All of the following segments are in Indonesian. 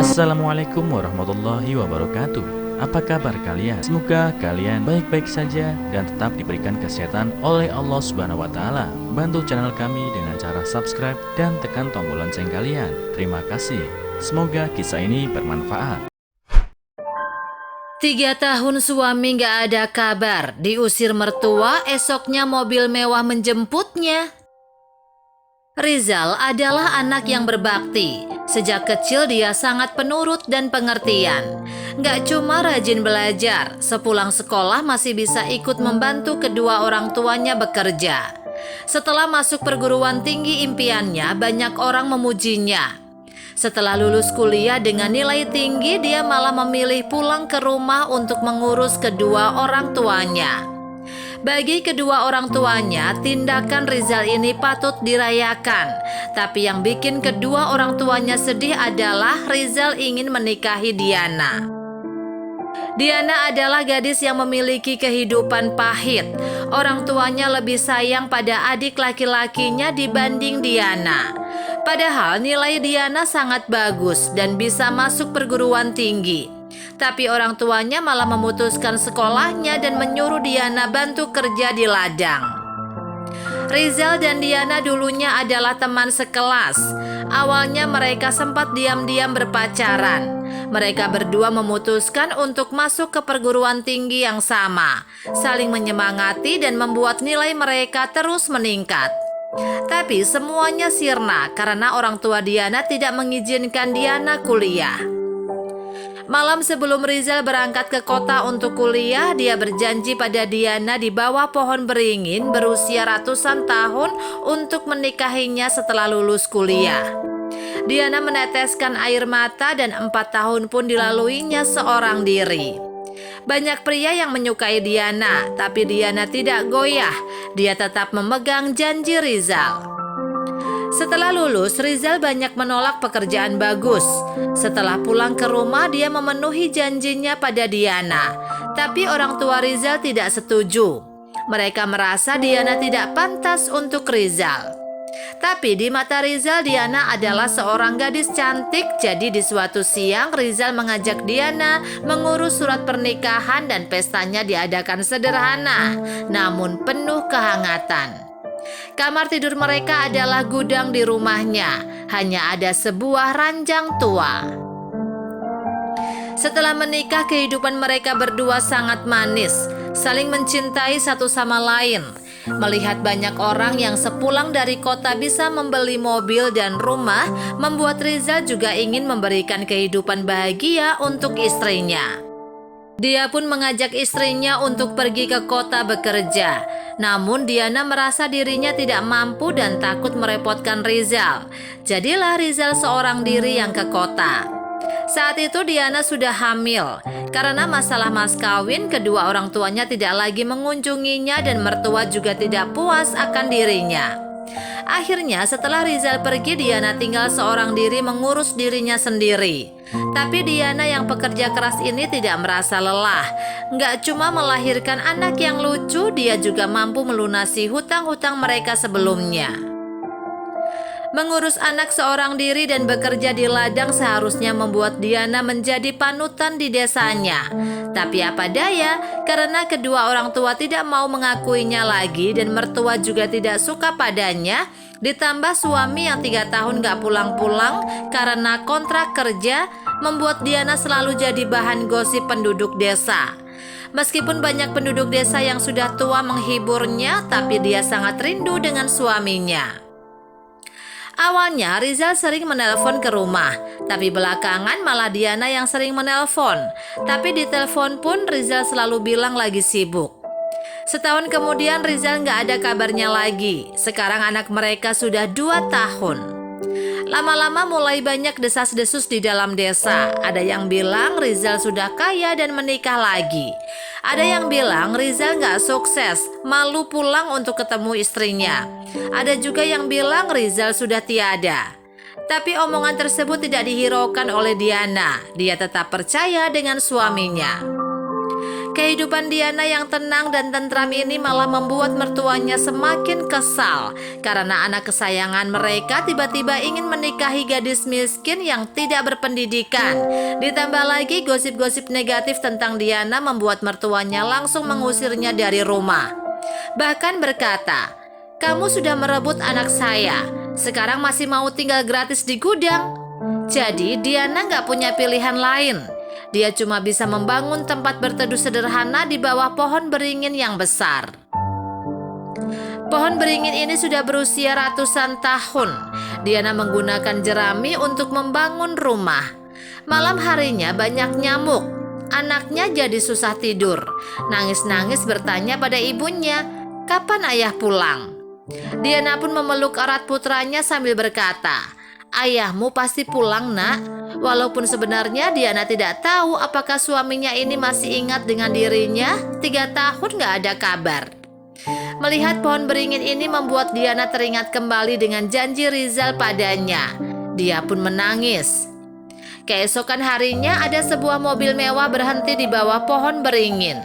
Assalamualaikum warahmatullahi wabarakatuh. Apa kabar kalian? Semoga kalian baik-baik saja dan tetap diberikan kesehatan oleh Allah Subhanahu wa Ta'ala. Bantu channel kami dengan cara subscribe dan tekan tombol lonceng kalian. Terima kasih. Semoga kisah ini bermanfaat. 3 tahun suami gak ada kabar, diusir mertua, esoknya mobil mewah menjemputnya. Rizal adalah anak yang berbakti. Sejak kecil dia sangat penurut dan pengertian. Gak cuma rajin belajar, sepulang sekolah masih bisa ikut membantu kedua orang tuanya bekerja. Setelah masuk perguruan tinggi impiannya, banyak orang memujinya. Setelah lulus kuliah dengan nilai tinggi, dia malah memilih pulang ke rumah untuk mengurus kedua orang tuanya. Bagi kedua orang tuanya, tindakan Rizal ini patut dirayakan. Tapi yang bikin kedua orang tuanya sedih adalah Rizal ingin menikahi Diana. Diana adalah gadis yang memiliki kehidupan pahit. Orang tuanya lebih sayang pada adik laki-lakinya dibanding Diana. Padahal nilai Diana sangat bagus dan bisa masuk perguruan tinggi. Tapi orang tuanya malah memutuskan sekolahnya dan menyuruh Diana bantu kerja di ladang. Rizal dan Diana dulunya adalah teman sekelas. Awalnya mereka sempat diam-diam berpacaran. Mereka berdua memutuskan untuk masuk ke perguruan tinggi yang sama, saling menyemangati dan membuat nilai mereka terus meningkat. Tapi semuanya sirna karena orang tua Diana tidak mengizinkan Diana kuliah. Malam sebelum Rizal berangkat ke kota untuk kuliah, dia berjanji pada Diana di bawah pohon beringin berusia ratusan tahun untuk menikahinya setelah lulus kuliah. Diana meneteskan air mata dan 4 tahun pun dilaluinya seorang diri. Banyak pria yang menyukai Diana, tapi Diana tidak goyah. Dia tetap memegang janji Rizal. Setelah lulus, Rizal banyak menolak pekerjaan bagus. Setelah pulang ke rumah, dia memenuhi janjinya pada Diana. Tapi orang tua Rizal tidak setuju. Mereka merasa Diana tidak pantas untuk Rizal. Tapi di mata Rizal, Diana adalah seorang gadis cantik. Jadi di suatu siang, Rizal mengajak Diana mengurus surat pernikahan dan pestanya diadakan sederhana, namun penuh kehangatan. Kamar tidur mereka adalah gudang di rumahnya. Hanya ada sebuah ranjang tua. Setelah menikah, kehidupan mereka berdua sangat manis, saling mencintai satu sama lain. Melihat banyak orang yang sepulang dari kota bisa membeli mobil dan rumah, membuat Rizal juga ingin memberikan kehidupan bahagia untuk istrinya. Dia pun mengajak istrinya untuk pergi ke kota bekerja. Namun Diana merasa dirinya tidak mampu dan takut merepotkan Rizal. Jadilah Rizal seorang diri yang ke kota. Saat itu Diana sudah hamil. Karena masalah mas kawin, kedua orang tuanya tidak lagi mengunjunginya dan mertua juga tidak puas akan dirinya. Akhirnya setelah Rizal pergi, Diana tinggal seorang diri mengurus dirinya sendiri. Tapi Diana yang pekerja keras ini tidak merasa lelah. Nggak cuma melahirkan anak yang lucu, dia juga mampu melunasi hutang-hutang mereka sebelumnya. Mengurus anak seorang diri dan bekerja di ladang seharusnya membuat Diana menjadi panutan di desanya. Tapi apa daya, karena kedua orang tua tidak mau mengakuinya lagi dan mertua juga tidak suka padanya, ditambah suami yang 3 tahun gak pulang-pulang karena kontrak kerja, membuat Diana selalu jadi bahan gosip penduduk desa. Meskipun banyak penduduk desa yang sudah tua menghiburnya, tapi dia sangat rindu dengan suaminya. Awalnya Rizal sering menelpon ke rumah, tapi belakangan malah Diana yang sering menelpon. Tapi di telepon pun Rizal selalu bilang lagi sibuk. Setahun kemudian Rizal gak ada kabarnya lagi. Sekarang anak mereka sudah 2 tahun. Lama-lama mulai banyak desas-desus di dalam desa. Ada yang bilang Rizal sudah kaya dan menikah lagi. Ada yang bilang Rizal gak sukses, malu pulang untuk ketemu istrinya. Ada juga yang bilang Rizal sudah tiada. Tapi omongan tersebut tidak dihiraukan oleh Diana. Dia tetap percaya dengan suaminya. Kehidupan Diana yang tenang dan tentram ini malah membuat mertuanya semakin kesal karena anak kesayangan mereka tiba-tiba ingin menikahi gadis miskin yang tidak berpendidikan. Ditambah lagi gosip-gosip negatif tentang Diana membuat mertuanya langsung mengusirnya dari rumah. Bahkan berkata, "Kamu sudah merebut anak saya, sekarang masih mau tinggal gratis di gudang." Jadi Diana gak punya pilihan lain. Dia cuma bisa membangun tempat berteduh sederhana di bawah pohon beringin yang besar. Pohon beringin ini sudah berusia ratusan tahun. Diana menggunakan jerami untuk membangun rumah. Malam harinya banyak nyamuk. Anaknya jadi susah tidur. Nangis-nangis bertanya pada ibunya, "Kapan ayah pulang?" Diana pun memeluk erat putranya sambil berkata, "Ayahmu pasti pulang, Nak." Walaupun sebenarnya Diana tidak tahu apakah suaminya ini masih ingat dengan dirinya, 3 tahun gak ada kabar. Melihat pohon beringin ini membuat Diana teringat kembali dengan janji Rizal padanya. Dia pun menangis. Keesokan harinya ada sebuah mobil mewah berhenti di bawah pohon beringin.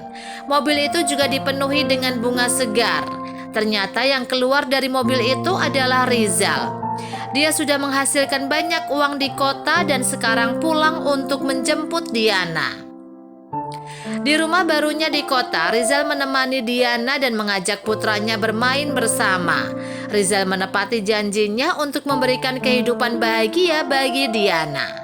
Mobil itu juga dipenuhi dengan bunga segar. Ternyata yang keluar dari mobil itu adalah Rizal. Dia sudah menghasilkan banyak uang di kota dan sekarang pulang untuk menjemput Diana. Di rumah barunya di kota, Rizal menemani Diana dan mengajak putranya bermain bersama. Rizal menepati janjinya untuk memberikan kehidupan bahagia bagi Diana.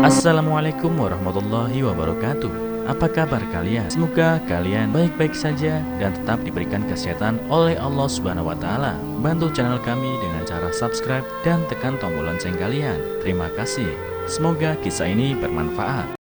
Assalamualaikum warahmatullahi wabarakatuh. Apa kabar kalian? Semoga kalian baik-baik saja dan tetap diberikan kesehatan oleh Allah Subhanahu wa taala. Bantu channel kami dengan cara subscribe dan tekan tombol lonceng kalian. Terima kasih. Semoga kisah ini bermanfaat.